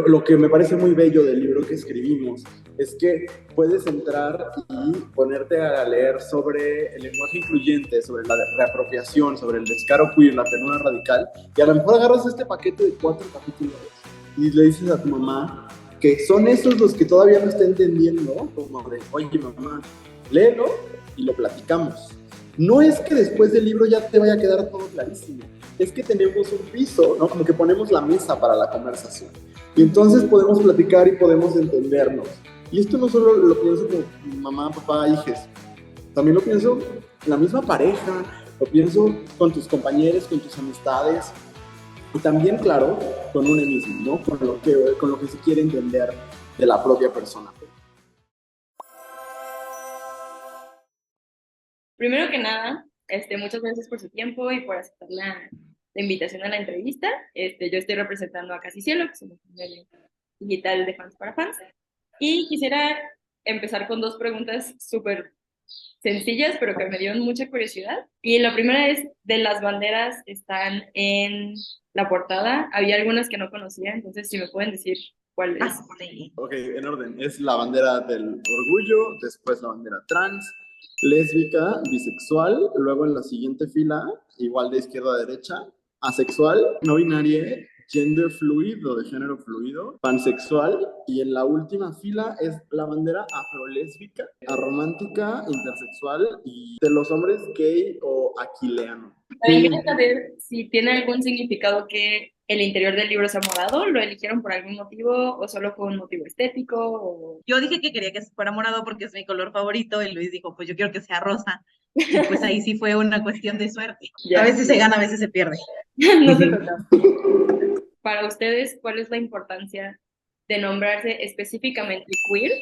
lo que me parece muy bello del libro que escribimos es que puedes entrar y ponerte a leer sobre el lenguaje incluyente, sobre la reapropiación, sobre el descaro queer, la ternura radical, y a lo mejor agarras este paquete de 4 capítulos y le dices a tu mamá que son esos los que todavía no está entendiendo, como de, oye mamá, léelo y lo platicamos. No es que después del libro ya te vaya a quedar todo clarísimo, es que tenemos un piso, ¿no? Como que ponemos la mesa para la conversación. Y entonces podemos platicar y podemos entendernos. Y esto no solo lo pienso con mamá, papá, hijos, también lo pienso en la misma pareja, lo pienso con tus compañeros, con tus amistades, y también, claro, con uno mismo, ¿no? Con lo que se quiere entender de la propia persona. Primero que nada, muchas gracias por su tiempo y por aceptar la invitación a la entrevista. Yo estoy representando a Casi Cielo, que somos un medio digital de fans para fans. Y quisiera empezar con dos preguntas súper sencillas, pero que me dieron mucha curiosidad. Y la primera es, de las banderas están en la portada. Había algunas que no conocía, entonces si me pueden decir cuál es. Sí. Ok, en orden. Es la bandera del orgullo, después la bandera trans, lésbica, bisexual, luego en la siguiente fila, igual de izquierda a derecha, asexual, no binaria, gender fluido, de género fluido, pansexual, y en la última fila es la bandera afrolésbica, aromántica, intersexual y de los hombres gay o aquileano. También quería saber si tiene algún significado que el interior del libro sea morado, ¿lo eligieron por algún motivo o solo fue un motivo estético? O... Yo dije que quería que fuera morado porque es mi color favorito y Luis dijo, pues yo quiero que sea rosa. Y pues ahí sí fue una cuestión de suerte. Ya. A veces se gana, a veces se pierde. No se toca. Para ustedes, ¿cuál es la importancia de nombrarse específicamente queer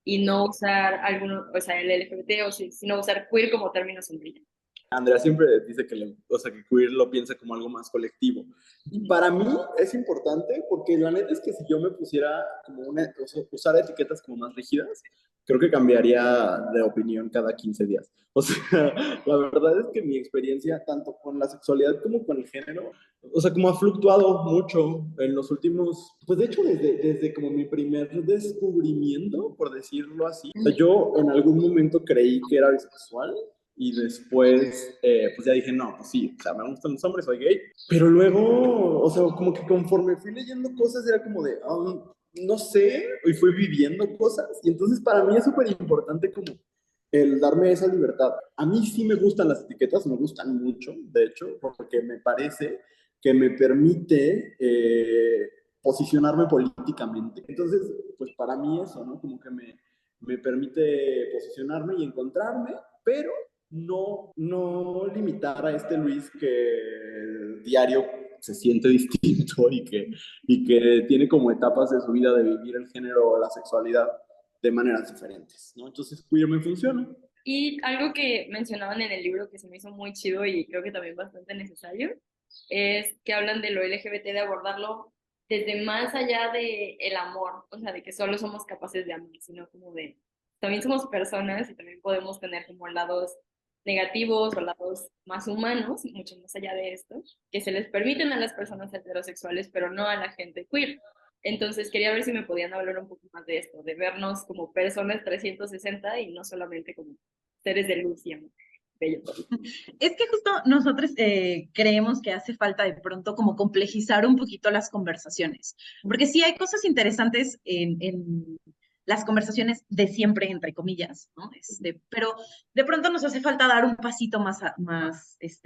y no usar alguno, o sea, el LGBT, o sino usar queer como término sombrilla? Andrea siempre dice que, o sea, que queer lo piensa como algo más colectivo. Y para mí es importante porque la neta es que si yo me pusiera como o sea, usar etiquetas como más rígidas, creo que cambiaría de opinión cada 15 días. O sea, la verdad es que mi experiencia tanto con la sexualidad como con el género, o sea, como ha fluctuado mucho en los últimos, pues de hecho desde como mi primer descubrimiento, por decirlo así. O sea, yo en algún momento creí que era bisexual y después, pues ya dije, no, pues sí, o sea, me gustan los hombres, soy gay. Pero luego, o sea, como que conforme fui leyendo cosas, era como de, no sé, y fui viviendo cosas. Y entonces para mí es súper importante como el darme esa libertad. A mí sí me gustan las etiquetas, me gustan mucho, de hecho, porque me parece que me permite posicionarme políticamente. Entonces, pues para mí eso, ¿no? Como que me permite posicionarme y encontrarme, pero no limitar a este Luis que diario se siente distinto y que tiene como etapas de su vida de vivir el género o la sexualidad de maneras diferentes, ¿no? Entonces, queer me funciona. Y algo que mencionaban en el libro que se me hizo muy chido y creo que también bastante necesario, es que hablan de lo LGBT, de abordarlo desde más allá de el amor, o sea, de que solo somos capaces de amar, sino como de, también somos personas y también podemos tener como lados negativos o lados más humanos, mucho más allá de esto, que se les permiten a las personas heterosexuales, pero no a la gente queer. Entonces quería ver si me podían hablar un poco más de esto, de vernos como personas 360 y no solamente como seres de luz y amor. Bello. Es que justo nosotros creemos que hace falta de pronto como complejizar un poquito las conversaciones, porque sí hay cosas interesantes en las conversaciones de siempre, entre comillas, ¿no? Pero de pronto nos hace falta dar un pasito más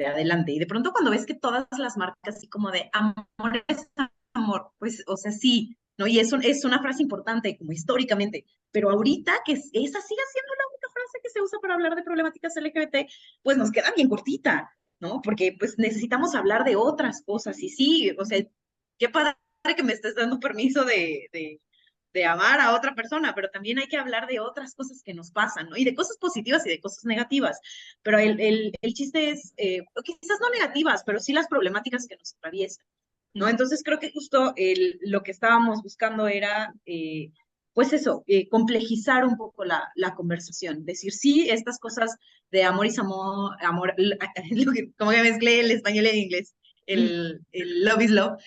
adelante. Y de pronto cuando ves que todas las marcas así como de amor es amor, pues, o sea, sí, ¿no? Y es una frase importante, como históricamente, pero ahorita que esa sigue siendo la única frase que se usa para hablar de problemáticas LGBT, pues nos queda bien cortita, ¿no? Porque pues necesitamos hablar de otras cosas. Y sí, o sea, qué padre que me estés dando permiso de amar a otra persona, pero también hay que hablar de otras cosas que nos pasan, ¿no? Y de cosas positivas y de cosas negativas. Pero el chiste es, quizás no negativas, pero sí las problemáticas que nos atraviesan, ¿no? Entonces creo que justo lo que estábamos buscando era, pues eso, complejizar un poco la conversación, decir, sí, estas cosas de amor y amor, como que mezclé el español y el inglés, el love is love,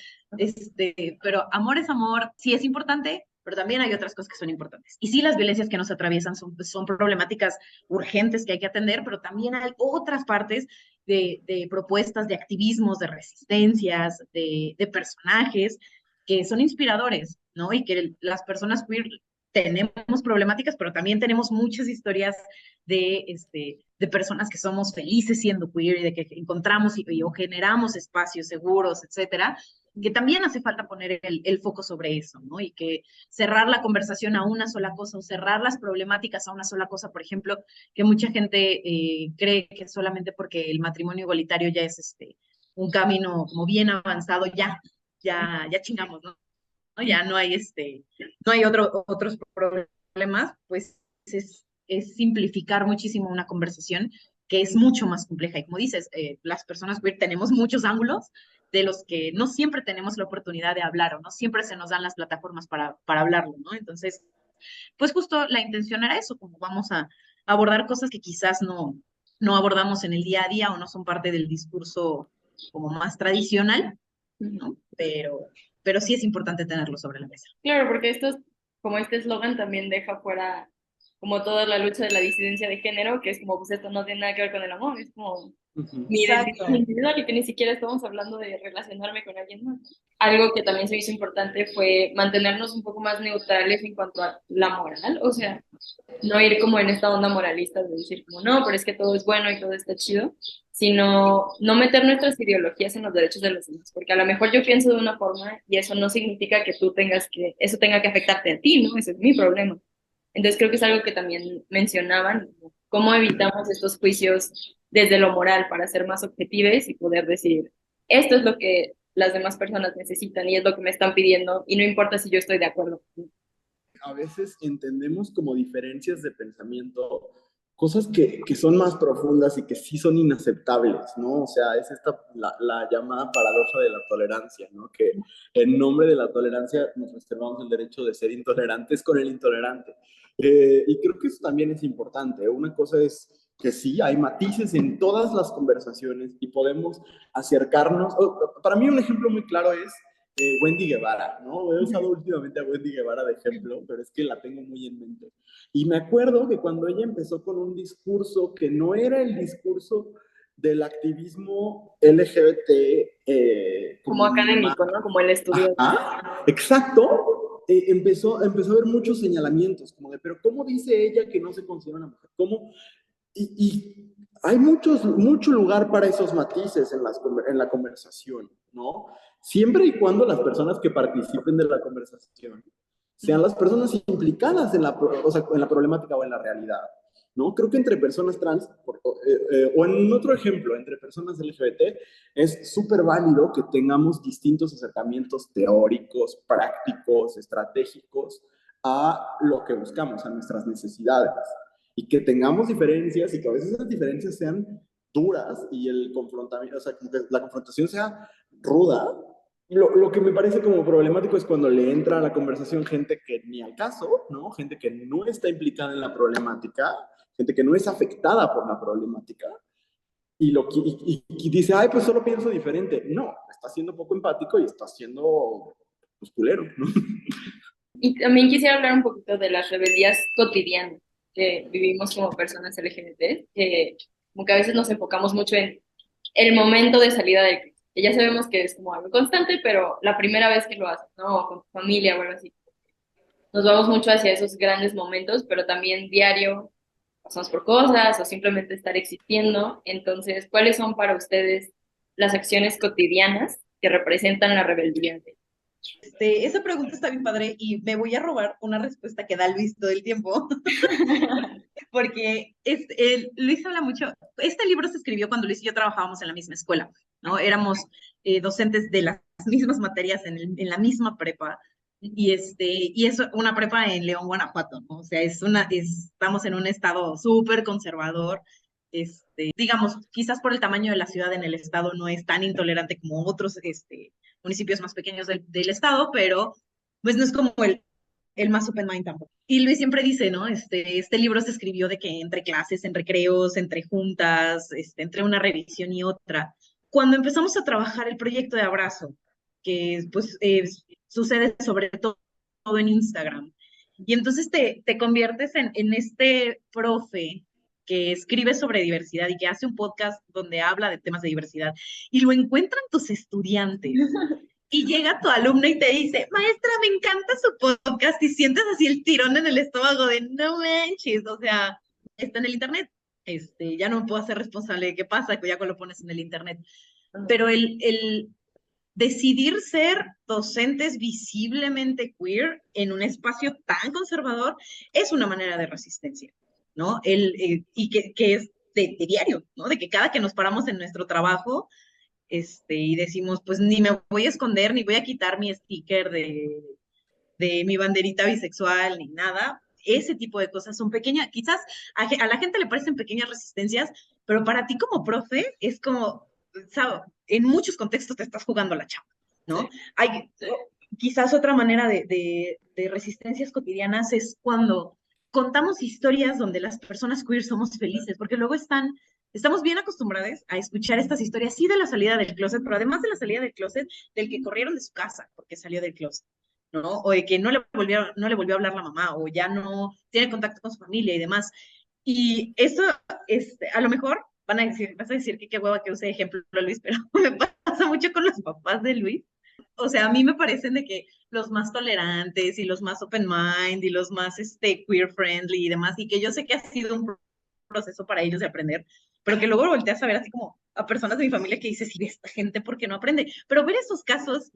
Pero amor es amor, sí es importante, pero también hay otras cosas que son importantes. Y sí, las violencias que nos atraviesan son problemáticas urgentes que hay que atender, pero también hay otras partes de propuestas, de activismos, de resistencias, de personajes que son inspiradores, ¿no? Y que las personas queer tenemos problemáticas, pero también tenemos muchas historias de personas que somos felices siendo queer y de que encontramos o generamos espacios seguros, etcétera, que también hace falta poner el foco sobre eso, ¿no? Y que cerrar la conversación a una sola cosa o cerrar las problemáticas a una sola cosa, por ejemplo, que mucha gente cree que solamente porque el matrimonio igualitario ya es un camino como bien avanzado, ya chingamos, ¿no? Ya no hay no hay otros problemas, pues es simplificar muchísimo una conversación que es mucho más compleja. Y como dices, las personas queer tenemos muchos ángulos de los que no siempre tenemos la oportunidad de hablar o no siempre se nos dan las plataformas para hablarlo, ¿no? Entonces, pues justo la intención era eso, como vamos a abordar cosas que quizás no abordamos en el día a día o no son parte del discurso como más tradicional, ¿no? Pero sí es importante tenerlo sobre la mesa. Claro, porque como este eslogan también deja fuera como toda la lucha de la disidencia de género, que es como, pues esto no tiene nada que ver con el amor, es como mi identidad Exacto. individual y que ni siquiera estamos hablando de relacionarme con alguien más. Algo que también se hizo importante fue mantenernos un poco más neutrales en cuanto a la moral, o sea, no ir como en esta onda moralista de decir como, no, pero es que todo es bueno y todo está chido, sino no meter nuestras ideologías en los derechos de los demás, porque a lo mejor yo pienso de una forma y eso no significa que eso tenga que afectarte a ti, ¿no? Ese es mi problema. Entonces creo que es algo que también mencionaban, cómo evitamos estos juicios desde lo moral para ser más objetivos y poder decir, esto es lo que las demás personas necesitan y es lo que me están pidiendo y no importa si yo estoy de acuerdo. A veces entendemos como diferencias de pensamiento cosas que son más profundas y que sí son inaceptables, ¿no? O sea, es la llamada paradoja de la tolerancia, ¿no? Que en nombre de la tolerancia nos reservamos el derecho de ser intolerantes con el intolerante. Y creo que eso también es importante. Una cosa es que sí, hay matices en todas las conversaciones y podemos acercarnos. Para mí un ejemplo muy claro es Wendy Guevara, ¿no? He usado últimamente a Wendy Guevara de ejemplo, pero es que la tengo muy en mente. Y me acuerdo que cuando ella empezó con un discurso que no era el discurso del activismo LGBT, Como más, académico, ¿no? Como el estudio. exacto, empezó a haber muchos señalamientos, como de, pero ¿cómo dice ella que no se considera una mujer? ¿Cómo? Y hay mucho lugar para esos matices en la conversación, ¿no? Siempre y cuando las personas que participen de la conversación sean las personas implicadas o sea, en la problemática o en la realidad, ¿no? Creo que entre personas trans, o en otro ejemplo, entre personas LGBT, es súper válido que tengamos distintos acercamientos teóricos, prácticos, estratégicos a lo que buscamos, a nuestras necesidades y que tengamos diferencias y que a veces esas diferencias sean duras y el confrontamiento, o sea, que la confrontación sea ruda. Lo que me parece como problemático es cuando le entra a la conversación gente que ni al caso, ¿no? Gente que no está implicada en la problemática, gente que no es afectada por la problemática y dice, ay, pues solo pienso diferente. No, está siendo poco empático y está siendo pues, culero, ¿no? Y también quisiera hablar un poquito de las rebeldías cotidianas que vivimos como personas LGBT, que como que a veces nos enfocamos mucho en el momento de salida del closet, que ya sabemos que es como algo constante, pero la primera vez que lo haces, ¿no? O con tu familia o algo así. Nos vamos mucho hacia esos grandes momentos, pero también diario pasamos por cosas o simplemente estar existiendo. Entonces, ¿cuáles son para ustedes las acciones cotidianas que representan la rebeldía? Esa pregunta está bien padre y me voy a robar una respuesta que da Luis todo el tiempo, porque Luis habla mucho. Este libro se escribió cuando Luis y yo trabajábamos en la misma escuela, ¿no? Éramos docentes de las mismas materias en la misma prepa. Y es una prepa en León, Guanajuato, ¿no? O sea, estamos en un estado súper conservador. Digamos, quizás por el tamaño de la ciudad en el estado no es tan intolerante como otros municipios más pequeños del estado, pero pues no es como el más open mind tampoco. Y Luis siempre dice, ¿no? Este libro se escribió de que entre clases, en recreos, entre juntas, entre una revisión y otra. Cuando empezamos a trabajar el proyecto de Abrazo, que pues sucede sobre todo en Instagram. Y entonces te conviertes en este profe que escribe sobre diversidad y que hace un podcast donde habla de temas de diversidad y lo encuentran tus estudiantes. Y llega tu alumno y te dice, maestra, me encanta su podcast y sientes así el tirón en el estómago de no manches, o sea, está en el internet. Ya no me puedo hacer responsable de qué pasa, que ya lo pones en el internet. Pero el decidir ser docentes visiblemente queer en un espacio tan conservador es una manera de resistencia, ¿no? Y que es de diario, ¿no? De que cada que nos paramos en nuestro trabajo, y decimos, pues ni me voy a esconder, ni voy a quitar mi sticker de mi banderita bisexual, ni nada. Ese tipo de cosas son pequeñas, quizás a la gente le parecen pequeñas resistencias, pero para ti como profe es como, ¿sabes? En muchos contextos te estás jugando la chamba, ¿no? Sí. Hay quizás otra manera de resistencias cotidianas es cuando contamos historias donde las personas queer somos felices, porque luego estamos bien acostumbrados a escuchar estas historias, sí, de la salida del closet, pero además de la salida del closet, del que corrieron de su casa porque salió del closet, ¿no? O de que no le volvió a hablar la mamá, o ya no tiene contacto con su familia y demás. Y eso, a lo mejor vas a decir que qué hueva que use ejemplo Luis, pero me pasa mucho con los papás de Luis. O sea, a mí me parecen de que los más tolerantes y los más open mind y los más queer friendly y demás, y que yo sé que ha sido un proceso para ellos de aprender, pero que luego volteas a ver así como a personas de mi familia que dices, ¿y esta gente por qué no aprende? Pero ver esos casos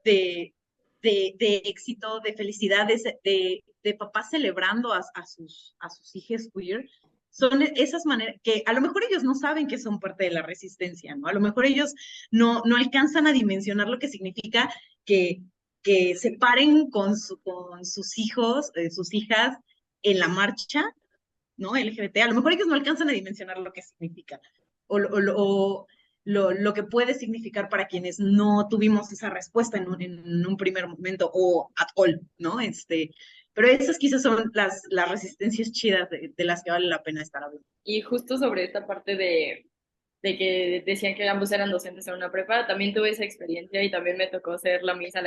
de, de éxito, de felicidad, de papás celebrando a sus hijos queer, son esas maneras que a lo mejor ellos no saben que son parte de la resistencia, ¿no? A lo mejor ellos no alcanzan a dimensionar lo que significa que, que se paren con sus hijos, sus hijas en la marcha, ¿no? LGBT. A lo mejor ellos no alcanzan a dimensionar lo que significa o lo que puede significar para quienes no tuvimos esa respuesta en un primer momento o at all, ¿no? Pero esas quizás son las resistencias chidas de las que vale la pena estar hablando. Y justo sobre esta parte de que decían que ambos eran docentes en una prepa, también tuve esa experiencia y también me tocó ser la misa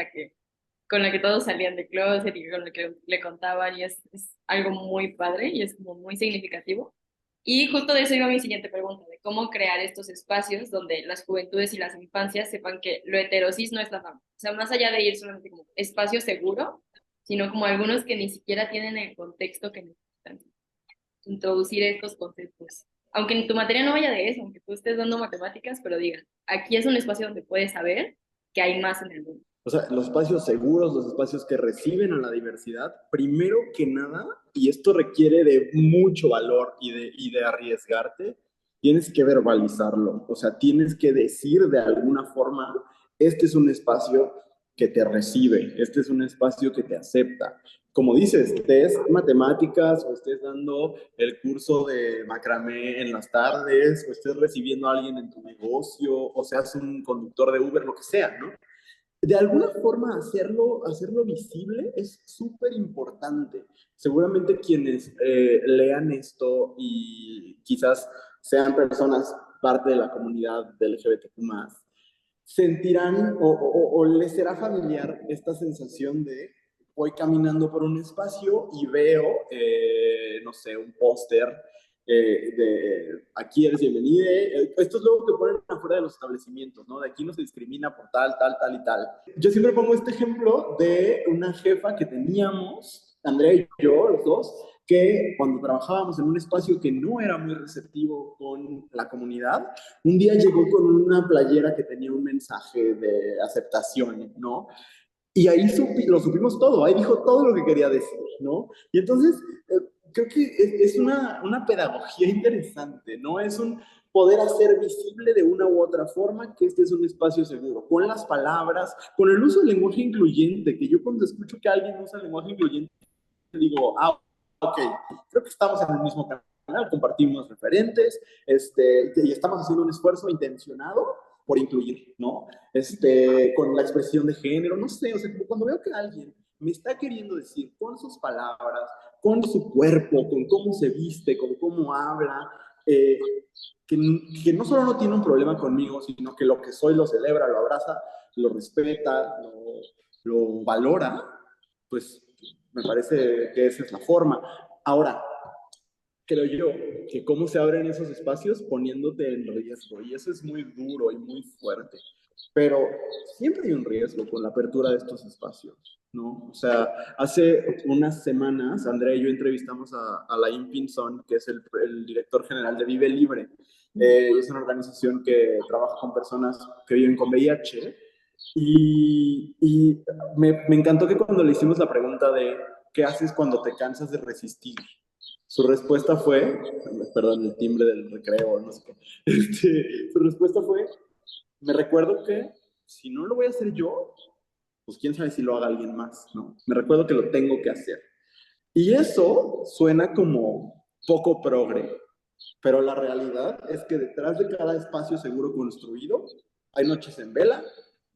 con la que todos salían de closet y con la que le contaban y es algo muy padre y es como muy significativo. Y justo de eso iba mi siguiente pregunta, de cómo crear estos espacios donde las juventudes y las infancias sepan que lo heterosis no es la norma. O sea, más allá de ir solamente como espacio seguro, sino como algunos que ni siquiera tienen el contexto que necesitan introducir estos conceptos. Aunque en tu materia no vaya de eso, aunque tú estés dando matemáticas, pero digan, aquí es un espacio donde puedes saber que hay más en el mundo. O sea, los espacios seguros, los espacios que reciben a la diversidad, primero que nada, y esto requiere de mucho valor y de arriesgarte, tienes que verbalizarlo. O sea, tienes que decir de alguna forma, este es un espacio que te recibe, este es un espacio que te acepta. Como dices, estés matemáticas o estés dando el curso de macramé en las tardes o estés recibiendo a alguien en tu negocio o seas un conductor de Uber, lo que sea, ¿no? De alguna forma hacerlo visible es súper importante. Seguramente quienes lean esto y quizás sean personas parte de la comunidad del LGBTQ+, sentirán o les será familiar esta sensación de voy caminando por un espacio y veo, no sé, un póster de aquí eres bienvenido. Esto es luego que ponen afuera de los establecimientos, ¿no? De aquí no se discrimina por tal, tal, tal y tal. Yo siempre pongo este ejemplo de una jefa que teníamos, Andrea y yo, los dos, que cuando trabajábamos en un espacio que no era muy receptivo con la comunidad, un día llegó con una playera que tenía un mensaje de aceptación, ¿no? Y ahí lo supimos todo, ahí dijo todo lo que quería decir, ¿no? Y entonces, creo que es una pedagogía interesante, ¿no? Es un poder hacer visible de una u otra forma que este es un espacio seguro, con las palabras, con el uso del lenguaje incluyente, que yo cuando escucho que alguien usa el lenguaje incluyente, digo, ok, creo que estamos en el mismo canal, compartimos referentes, y estamos haciendo un esfuerzo intencionado por incluir, ¿no? Con la expresión de género, no sé, o sea, cuando veo que alguien me está queriendo decir con sus palabras, con su cuerpo, con cómo se viste, con cómo habla, que no solo no tiene un problema conmigo, sino que lo que soy lo celebra, lo abraza, lo respeta, lo valora, pues me parece que esa es la forma. Ahora, creo yo que cómo se abren esos espacios poniéndote en riesgo, y eso es muy duro y muy fuerte, pero siempre hay un riesgo con la apertura de estos espacios, ¿no? O sea, hace unas semanas, Andrea y yo entrevistamos a Laín Pinzón, que es el director general de Vive Libre. Es una organización que trabaja con personas que viven con VIH, y me encantó que cuando le hicimos la pregunta de ¿qué haces cuando te cansas de resistir? Su respuesta fue, perdón, el timbre del recreo, no sé qué, su respuesta fue, me recuerdo que si no lo voy a hacer yo, pues quién sabe si lo haga alguien más, ¿no? Me recuerdo que lo tengo que hacer. Y eso suena como poco progre, pero la realidad es que detrás de cada espacio seguro construido hay noches en vela,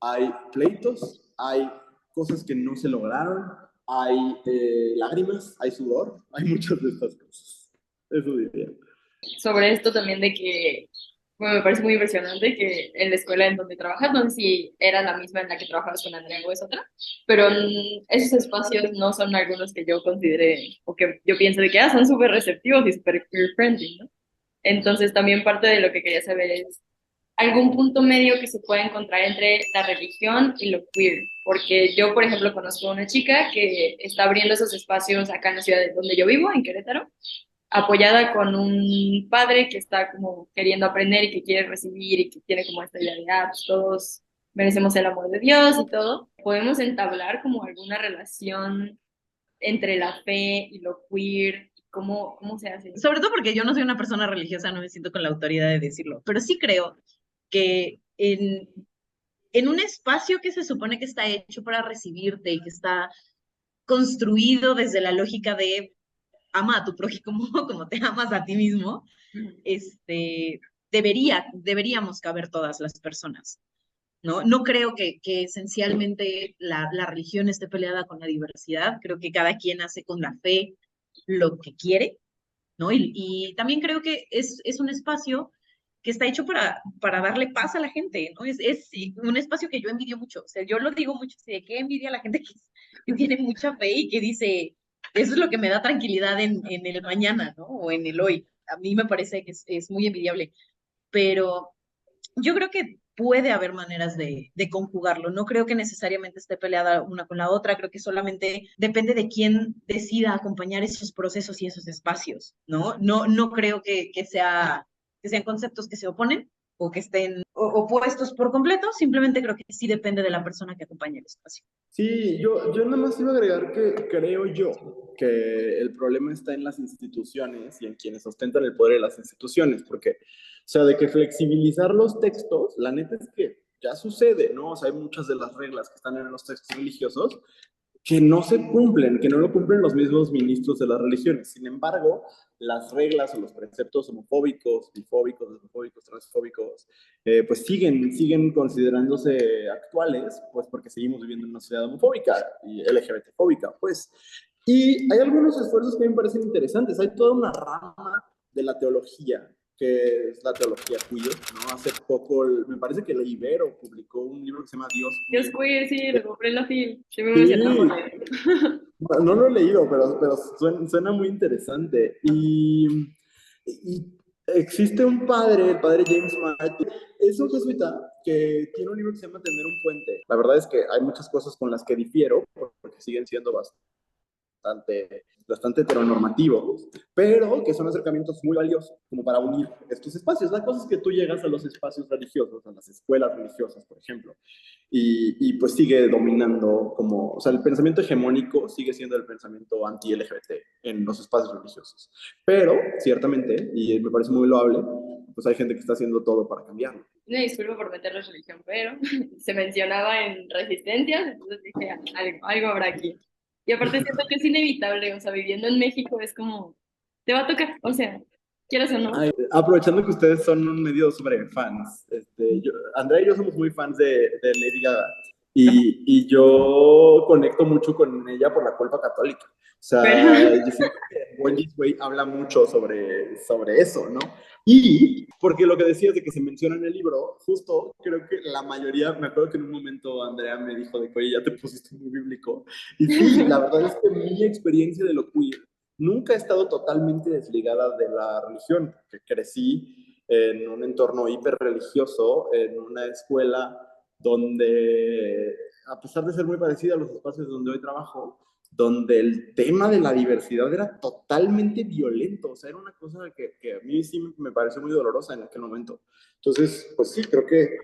hay pleitos, hay cosas que no se lograron, hay lágrimas, hay sudor, hay muchas de estas cosas. Eso diría. Sobre esto también de que, bueno, me parece muy impresionante que en la escuela en donde trabajas, no sé si era la misma en la que trabajabas con Andrea o es otra, pero esos espacios no son algunos que yo considere o que yo pienso de que son súper receptivos y súper queer friendly, ¿no? Entonces también parte de lo que quería saber es algún punto medio que se pueda encontrar entre la religión y lo queer, porque yo, por ejemplo, conozco a una chica que está abriendo esos espacios acá en la ciudad donde yo vivo, en Querétaro, apoyada con un padre que está como queriendo aprender y que quiere recibir y que tiene como esta idea de, pues todos merecemos el amor de Dios y todo. Podemos entablar como alguna relación entre la fe y lo queer, cómo se hace. Sobre todo porque yo no soy una persona religiosa, no me siento con la autoridad de decirlo, pero sí creo que en un espacio que se supone que está hecho para recibirte y que está construido desde la lógica de ama a tu prójimo como te amas a ti mismo, deberíamos caber todas las personas, ¿no? No creo que esencialmente la religión esté peleada con la diversidad, creo que cada quien hace con la fe lo que quiere, ¿no? Y también creo que es un espacio que está hecho para darle paz a la gente, ¿no? Es un espacio que yo envidio mucho, o sea, yo lo digo mucho, de que envidia a la gente que tiene mucha fe y que dice, eso es lo que me da tranquilidad en el mañana, ¿no? O en el hoy. A mí me parece que es muy envidiable, pero yo creo que puede haber maneras de conjugarlo. No creo que necesariamente esté peleada una con la otra. Creo que solamente depende de quién decida acompañar esos procesos y esos espacios, ¿no? No creo que sean conceptos que se oponen o que estén opuestos por completo. Simplemente creo que sí depende de la persona que acompañe el espacio. Sí, yo nada más iba a agregar que creo yo que el problema está en las instituciones y en quienes ostentan el poder de las instituciones, porque, o sea, de que flexibilizar los textos, la neta es que ya sucede, ¿no? O sea, hay muchas de las reglas que están en los textos religiosos que no se cumplen, que no lo cumplen los mismos ministros de las religiones. Sin embargo, las reglas o los preceptos homofóbicos, bifóbicos, lesbofóbicos, transfóbicos, pues siguen considerándose actuales, pues porque seguimos viviendo en una sociedad homofóbica y LGBT-fóbica, pues. Y hay algunos esfuerzos que me parecen interesantes. Hay toda una rama de la teología, que es la teología queer, ¿no? Hace poco, me parece que la Ibero publicó un libro que se llama Dios Dios Queer. queer, sí, lo compré en la fil, sí me Sí, emocionó. no lo he leído, pero suena muy interesante. Y existe un padre, el padre James Martin, es un jesuita que tiene un libro que se llama Tener un puente. La verdad es que hay muchas cosas con las que difiero, porque siguen siendo bastante heteronormativos, pero que son acercamientos muy valiosos como para unir estos espacios. La cosa es que tú llegas a los espacios religiosos, a las escuelas religiosas, por ejemplo, y pues sigue dominando como, o sea, el pensamiento hegemónico sigue siendo el pensamiento anti-LGBT en los espacios religiosos. Pero, ciertamente, y me parece muy loable, pues hay gente que está haciendo todo para cambiarlo. Me disculpo por meterle religión, pero se mencionaba en resistencias, entonces dije, algo habrá aquí. Y aparte siento que es inevitable, o sea, viviendo en México es como, te va a tocar, o sea, quieras o no. Ay, aprovechando que ustedes son un medio sobre fans, Andrea y yo somos muy fans de Lady Gaga y yo conecto mucho con ella por la culpa católica. O sea, Pero, yo siento que When This Way habla mucho sobre eso, ¿no? Y porque lo que decías de que se menciona en el libro, justo creo que la mayoría, me acuerdo que en un momento Andrea me dijo de que, oye, ya te pusiste muy bíblico. Y sí, la verdad es que mi experiencia de lo queer nunca ha estado totalmente desligada de la religión, porque crecí en un entorno hiperreligioso, en una escuela donde, a pesar de ser muy parecida a los espacios donde hoy trabajo, donde el tema de la diversidad era totalmente violento, o sea, era una cosa que a mí sí me pareció muy dolorosa en aquel momento. Entonces, pues sí, creo que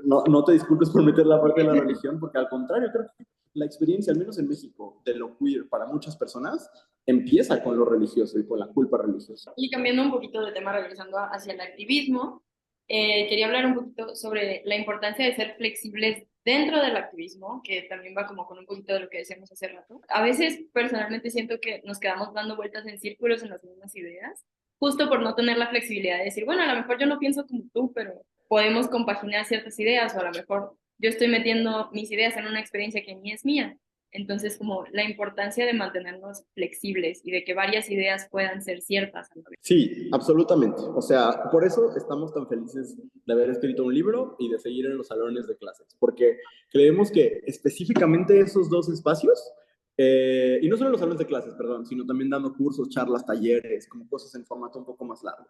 no te disculpes por meter la parte de la religión, porque al contrario, creo que la experiencia, al menos en México, de lo queer para muchas personas, empieza con lo religioso y con la culpa religiosa. Y cambiando un poquito de tema, regresando hacia el activismo, quería hablar un poquito sobre la importancia de ser flexibles dentro del activismo, que también va como con un poquito de lo que decíamos hace rato. A veces personalmente siento que nos quedamos dando vueltas en círculos en las mismas ideas, justo por no tener la flexibilidad de decir, bueno, a lo mejor yo no pienso como tú, pero podemos compaginar ciertas ideas, o a lo mejor yo estoy metiendo mis ideas en una experiencia que ni es mía. Entonces, como la importancia de mantenernos flexibles y de que varias ideas puedan ser ciertas a la vez. Sí, absolutamente. O sea, por eso estamos tan felices de haber escrito un libro y de seguir en los salones de clases, porque creemos que específicamente esos dos espacios, y no solo en los salones de clases, perdón, sino también dando cursos, charlas, talleres, como cosas en formato un poco más largo.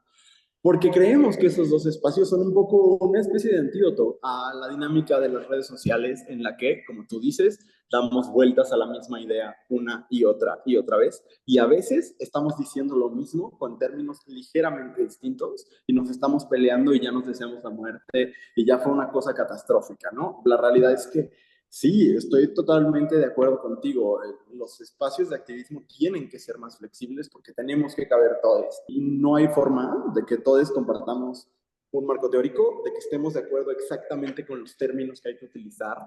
Porque creemos que esos dos espacios son un poco una especie de antídoto a la dinámica de las redes sociales en la que, como tú dices, damos vueltas a la misma idea una y otra vez. Y a veces estamos diciendo lo mismo con términos ligeramente distintos y nos estamos peleando y ya nos deseamos la muerte y ya fue una cosa catastrófica, ¿no? La realidad es que sí, estoy totalmente de acuerdo contigo. Los espacios de activismo tienen que ser más flexibles porque tenemos que caber todos. Y no hay forma de que todos compartamos un marco teórico, de que estemos de acuerdo exactamente con los términos que hay que utilizar,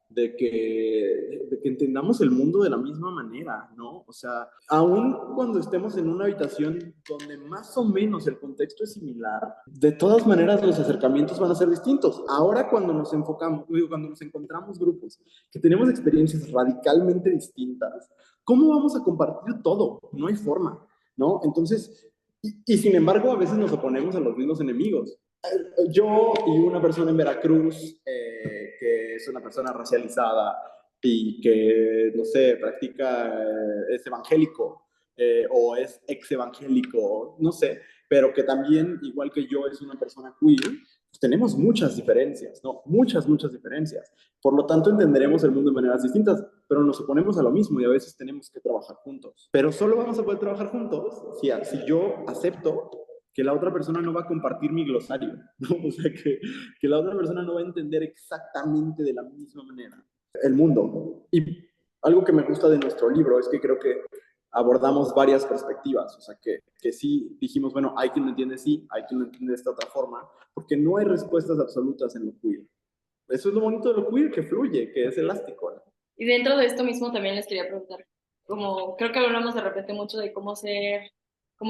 de que entendamos el mundo de la misma manera, ¿no? O sea, aún cuando estemos en una habitación donde más o menos el contexto es similar, de todas maneras los acercamientos van a ser distintos. Ahora cuando nos enfocamos, cuando nos encontramos grupos que tenemos experiencias radicalmente distintas, ¿cómo vamos a compartir todo? No hay forma, ¿no? Entonces, y sin embargo, a veces nos oponemos a los mismos enemigos. Yo y una persona en Veracruz, que es una persona racializada y que, no sé, practica, es evangélico o es ex evangélico, no sé, pero que también, igual que yo, es una persona queer, pues tenemos muchas diferencias, ¿no? Muchas diferencias. Por lo tanto, entenderemos el mundo de maneras distintas, pero nos oponemos a lo mismo y a veces tenemos que trabajar juntos. Pero solo vamos a poder trabajar juntos si yo acepto que la otra persona no va a compartir mi glosario, ¿no? O sea, que la otra persona no va a entender exactamente de la misma manera el mundo. Y algo que me gusta de nuestro libro es que creo que abordamos varias perspectivas, o sea, que sí dijimos, bueno, hay quien lo entiende sí, hay quien lo entiende de esta otra forma, porque no hay respuestas absolutas en lo queer. Eso es lo bonito de lo queer, que fluye, que es elástico, ¿no? Y dentro de esto mismo también les quería preguntar, como creo que hablamos de repente mucho de cómo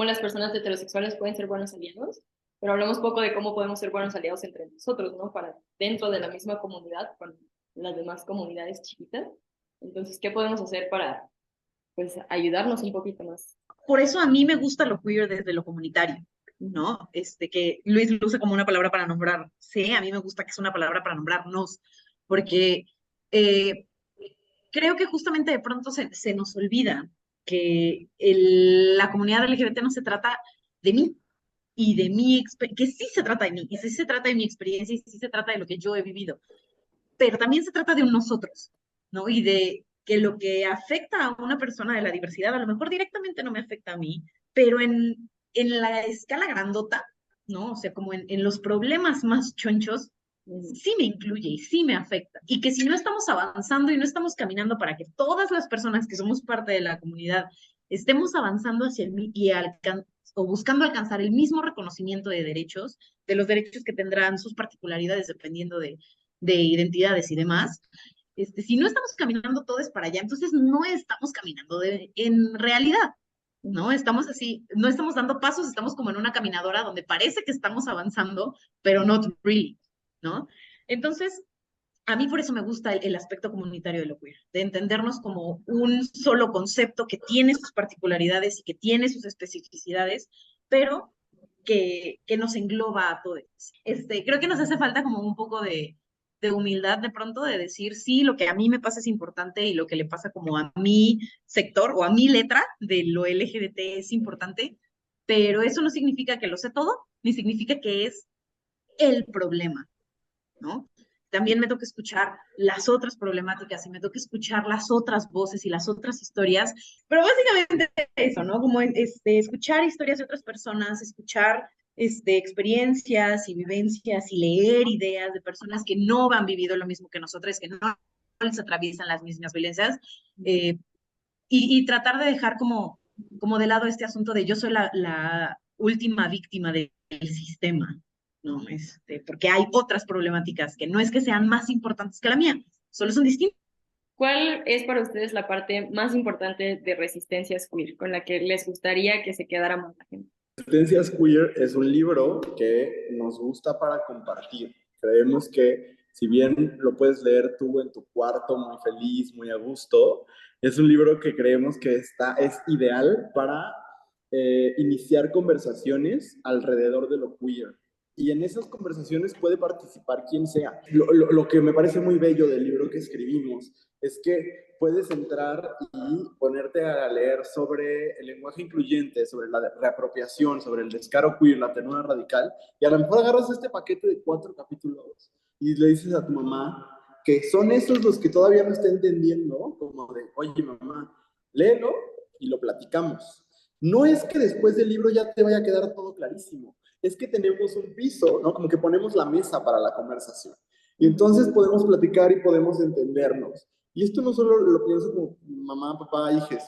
las personas heterosexuales pueden ser buenos aliados, pero hablamos poco de cómo podemos ser buenos aliados entre nosotros, ¿no? Para dentro de la misma comunidad, con las demás comunidades chiquitas. Entonces, ¿qué podemos hacer para, pues, ayudarnos un poquito más? Por eso a mí me gusta lo queer desde lo comunitario, ¿no? Que Luis lo usa como una palabra para nombrar. Sí, a mí me gusta que es una palabra para nombrarnos, porque eh, creo que justamente de pronto se nos olvida que la comunidad LGBT no se trata de mí y de que sí se trata de mí, y sí se trata de mi experiencia, y sí se trata de lo que yo he vivido, pero también se trata de un nosotros, ¿no? Y de que lo que afecta a una persona de la diversidad, a lo mejor directamente no me afecta a mí, pero en la escala grandota, ¿no? O sea, como en los problemas más chonchos, sí me incluye y sí me afecta. Y que si no estamos avanzando y no estamos caminando para que todas las personas que somos parte de la comunidad estemos avanzando hacia el y o buscando alcanzar el mismo reconocimiento de derechos, de los derechos que tendrán sus particularidades dependiendo de identidades y demás, si no estamos caminando todos para allá, entonces no estamos caminando en realidad, ¿no? Estamos así, no estamos dando pasos, estamos como en una caminadora donde parece que estamos avanzando, pero not really, ¿no? Entonces, a mí por eso me gusta el aspecto comunitario de lo queer, de entendernos como un solo concepto que tiene sus particularidades y que tiene sus especificidades, pero que nos engloba a todos. Creo que nos hace falta como un poco de humildad de pronto, de decir, sí, lo que a mí me pasa es importante y lo que le pasa como a mi sector o a mi letra de lo LGBT es importante, pero eso no significa que lo sé todo, ni significa que es el problema, ¿no? También me toca escuchar las otras problemáticas y me toca escuchar las otras voces y las otras historias, pero básicamente eso, ¿no? Como escuchar historias de otras personas, escuchar experiencias y vivencias y leer ideas de personas que no han vivido lo mismo que nosotros, que no les atraviesan las mismas violencias, y tratar de dejar como de lado este asunto de yo soy la última víctima del sistema, ¿no? Porque hay otras problemáticas que no es que sean más importantes que la mía, solo son distintas. ¿Cuál es para ustedes la parte más importante de Resistencias Queer, con la que les gustaría que se quedara más la gente? Resistencias Queer es un libro que nos gusta para compartir. Creemos que si bien lo puedes leer tú en tu cuarto muy feliz, muy a gusto, es un libro que creemos que es ideal para iniciar conversaciones alrededor de lo queer. Y en esas conversaciones puede participar quien sea. Lo que me parece muy bello del libro que escribimos es que puedes entrar y ponerte a leer sobre el lenguaje incluyente, sobre la reapropiación, sobre el descaro queer, la ternura radical, y a lo mejor agarras este paquete de 4 capítulos y le dices a tu mamá que son esos los que todavía no está entendiendo, como de, oye mamá, léelo y lo platicamos. No es que después del libro ya te vaya a quedar todo clarísimo, es que tenemos un piso, ¿no? Como que ponemos la mesa para la conversación. Y entonces podemos platicar y podemos entendernos. Y esto no solo lo pienso como mamá, papá, hijes,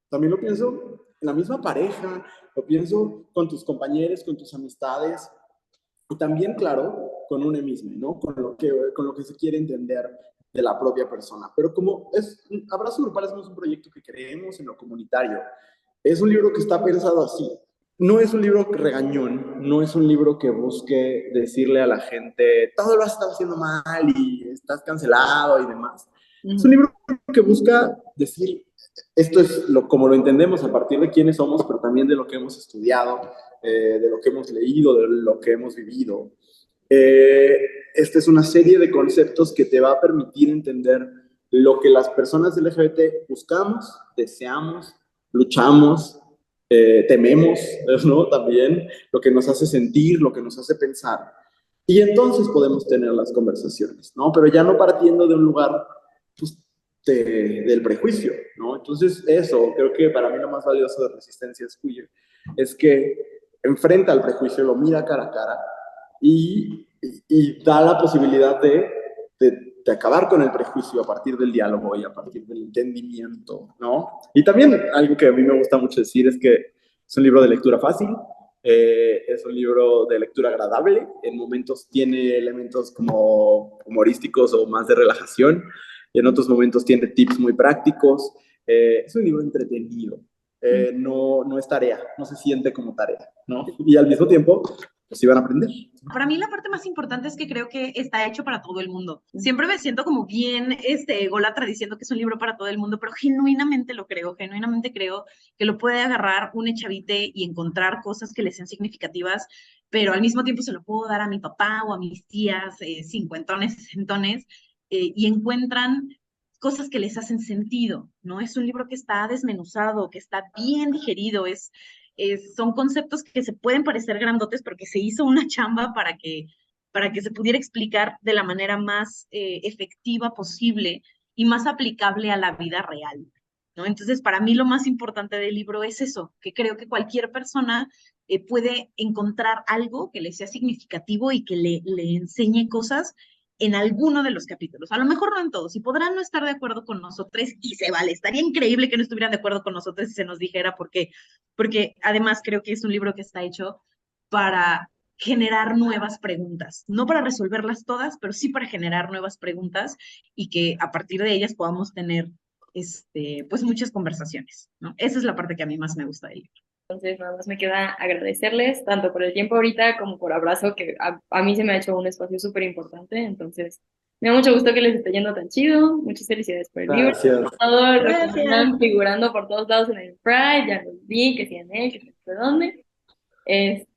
también lo pienso en la misma pareja, lo pienso con tus compañeros, con tus amistades, y también, claro, con uno mismo, ¿no? Con lo que se quiere entender de la propia persona. Pero como Abrazo Grupal es un proyecto que creemos en lo comunitario, es un libro que está pensado así. No es un libro regañón, no es un libro que busque decirle a la gente, todo lo has estado haciendo mal y estás cancelado y demás. Es un libro que busca decir, esto es como lo entendemos a partir de quiénes somos, pero también de lo que hemos estudiado, de lo que hemos leído, de lo que hemos vivido. Esta es una serie de conceptos que te va a permitir entender lo que las personas LGBT buscamos, deseamos, luchamos, tememos, ¿no? También lo que nos hace sentir, lo que nos hace pensar. Y entonces podemos tener las conversaciones, ¿no? Pero ya no partiendo de un lugar pues, del prejuicio, ¿no? Entonces eso, creo que para mí lo más valioso de Resistencias Queer es que enfrenta al prejuicio, lo mira cara a cara y da la posibilidad de acabar con el prejuicio a partir del diálogo y a partir del entendimiento, ¿no? Y también algo que a mí me gusta mucho decir es que es un libro de lectura fácil, es un libro de lectura agradable, en momentos tiene elementos como humorísticos o más de relajación, y en otros momentos tiene tips muy prácticos. Es un libro entretenido, no es tarea, no se siente como tarea, ¿no? Y al mismo tiempo, pues iban a aprender. Para mí la parte más importante es que creo que está hecho para todo el mundo. Siempre me siento como bien ególatra diciendo que es un libro para todo el mundo, pero genuinamente creo que lo puede agarrar un echavite y encontrar cosas que le sean significativas, pero al mismo tiempo se lo puedo dar a mi papá o a mis tías, cincuentones, sesentones, y encuentran cosas que les hacen sentido, ¿no? Es un libro que está desmenuzado, que está bien digerido, son conceptos que se pueden parecer grandotes, pero que se hizo una chamba para que se pudiera explicar de la manera más efectiva posible y más aplicable a la vida real, ¿no? Entonces, para mí lo más importante del libro es eso, que creo que cualquier persona puede encontrar algo que le sea significativo y que le enseñe cosas en alguno de los capítulos, a lo mejor no en todos, y podrán no estar de acuerdo con nosotros, y se vale, estaría increíble que no estuvieran de acuerdo con nosotros si se nos dijera porque además creo que es un libro que está hecho para generar nuevas preguntas, no para resolverlas todas, pero sí para generar nuevas preguntas y que a partir de ellas podamos tener pues muchas conversaciones, ¿no? Esa es la parte que a mí más me gusta del libro. Entonces, nada más me queda agradecerles tanto por el tiempo ahorita como por Abrazo, que a mí se me ha hecho un espacio súper importante. Entonces, Me da mucho gusto que les esté yendo tan chido. Muchas felicidades por el libro. Gracias. Todos los que Gracias. están figurando por todos lados en el Pride, ya los vi, que sí en él, que sí de dónde.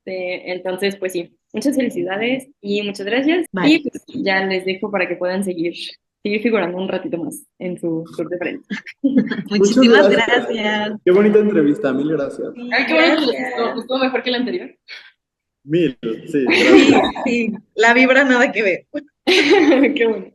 Entonces, pues sí, muchas felicidades y muchas gracias. Vale. Y pues ya les dejo para que puedan seguir figurando un ratito más en su tour de frente. Muchísimas gracias. gracias. Qué bonita entrevista, mil gracias. Sí, Ay, qué bueno que les gracias. gustó mejor que la anterior. Mil, sí, Sí, gracias. sí, la vibra nada que ver. Qué bueno.